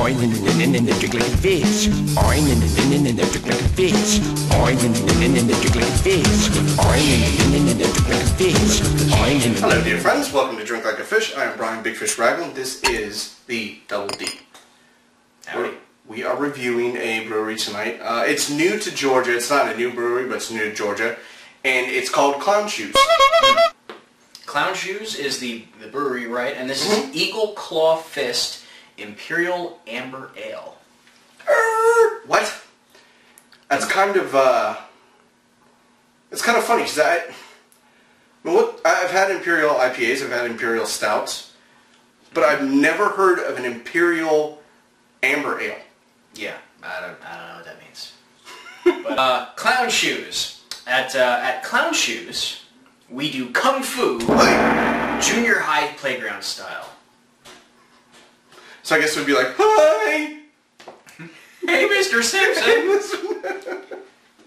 I'm in the drink like a fish. I'm in the drink like a fish. I'm in the drink like a fish. I'm in the drink like a fish. Hello dear friends, welcome to Drink Like a Fish. I am Brian Big Fish Ragland. This is the Double D. Howdy. We are reviewing a brewery tonight. It's new to Georgia. It's not a new brewery, but it's new to Georgia. And it's called Clown Shoes. Clown Shoes is the brewery, right? And this is Eagle Claw Fist Imperial Amber Ale. What? That's kind of, it's kind of funny, because I've had Imperial IPAs, I've had Imperial Stouts, but I've never heard of an Imperial Amber Ale. Yeah, I don't know what that means. But, Clown Shoes. At Clown Shoes, we do Kung Fu, junior high playground style. So I guess it would be like, hi! Hey, Mr. Simpson!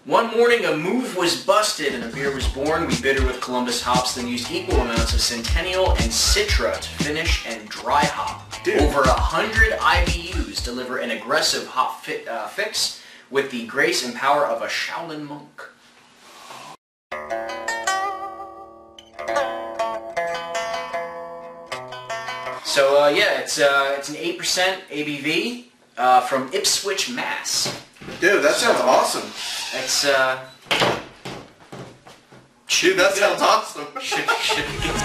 One morning, a move was busted and a beer was born. We bittered with Columbus hops, then used equal amounts of Centennial and Citra to finish and dry hop. Dude. Over 100 IBUs deliver an aggressive hop fix with the grace and power of a Shaolin monk. So yeah, it's an 8% ABV from Ipswich, Mass. Dude, that sounds awesome. It's Dude, that sounds awesome. should be good.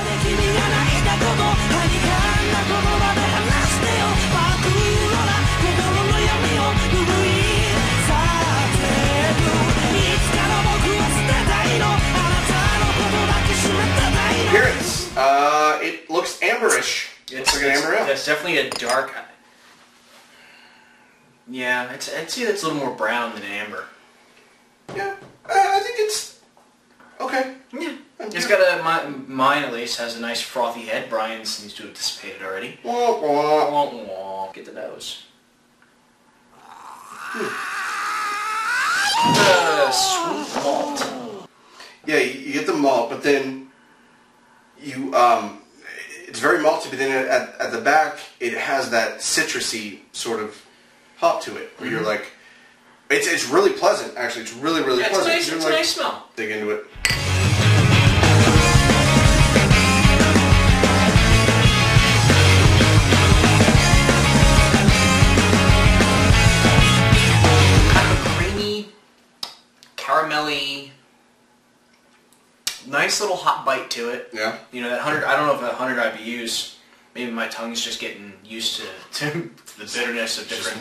Appearance. It looks amberish. It's like an amber ale. It's definitely a dark. Yeah, I'd say it's a little more brown than amber. Yeah, I think it's okay. Yeah, it's got a mine at least has a nice frothy head. Brian's seems to have dissipated already. Wah, wah. Wah, wah. Get the nose. Sweet malt. Yeah, you get the malt, but then you it's very malty. But then at the back, it has that citrusy sort of hop to it, where you're like, it's really pleasant. Actually, it's really pleasant. It's a nice smell. Dig into it. Kind of a creamy, caramelly, nice little hot bite to it. Yeah. You know, that 100. I don't know if that 100 IBUs. Maybe my tongue's just getting used to the bitterness of different.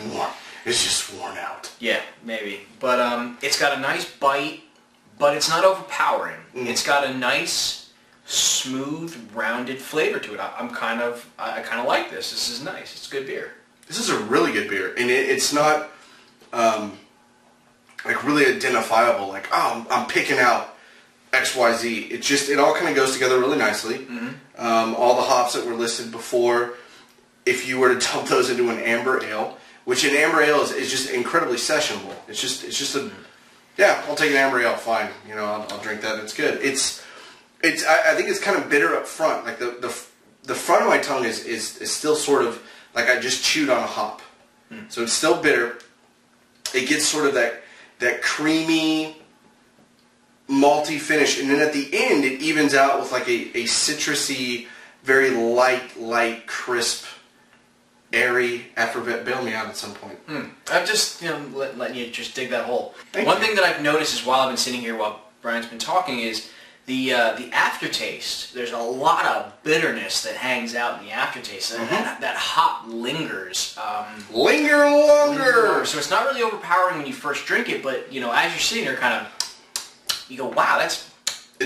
It's just worn out. Yeah, maybe. But it's got a nice bite, but it's not overpowering. It's got a nice, smooth, rounded flavor to it. I kind of like this. This is nice. It's good beer. This is a really good beer, and it's not like really identifiable. Like, oh, I'm picking out XYZ. It all kind of goes together really nicely. All the hops that were listed before, if you were to dump those into an amber ale, which an amber ale is just incredibly sessionable. It's just a, yeah, I'll take an amber ale, fine. You know, I'll drink that. It's good. I think it's kind of bitter up front. Like the front of my tongue is still sort of like I just chewed on a hop. So it's still bitter. It gets sort of that creamy, malty finish, and then at the end it evens out with like a citrusy, very light, crisp, airy. After bail me out at some point. I'm just letting you just dig that hole. Thank One you. thing that I've noticed is while I've been sitting here while Brian's been talking is the aftertaste. There's a lot of bitterness that hangs out in the aftertaste. And that hop lingers. Linger longer. So it's not really overpowering when you first drink it, but you know, as you're sitting there, kind of. You go, wow, it's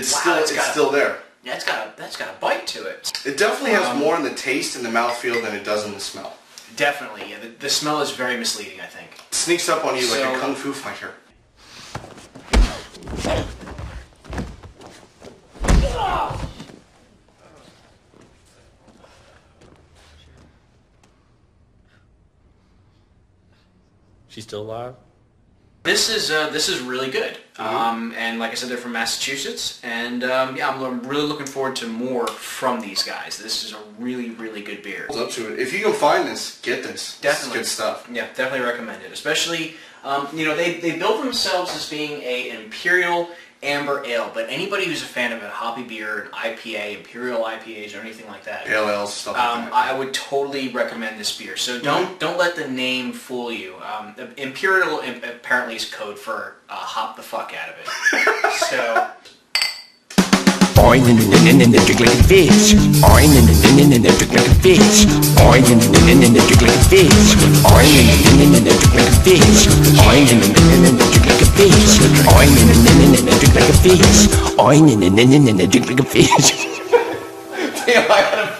still there. Yeah, that's got a bite to it. It definitely has more in the taste and the mouthfeel than it does in the smell. Definitely, yeah. The smell is very misleading, I think. It sneaks up on you like a kung fu fighter. She's still alive? This is really good. And like I said, they're from Massachusetts, and yeah, I'm really looking forward to more from these guys. This is a really, really good beer. Up to it. If you can find this, get this. Definitely. This is good stuff. Yeah, definitely recommend it. Especially, you know, they built themselves as being an Imperial Amber Ale, but anybody who's a fan of a hoppy beer, an IPA, Imperial IPAs, or anything like that, Pale ales, stuff like that. I would totally recommend this beer. So don't let the name fool you. Imperial apparently is code for hop the fuck out of it. So. Oin and drink like a fish. Oin and drink like a fish. Oin and drink like a fish. Oin and drink like a fish. Oin and drink like a fish. Oin and drink like a fish. Oin and drink like a fish. Damn, I gotta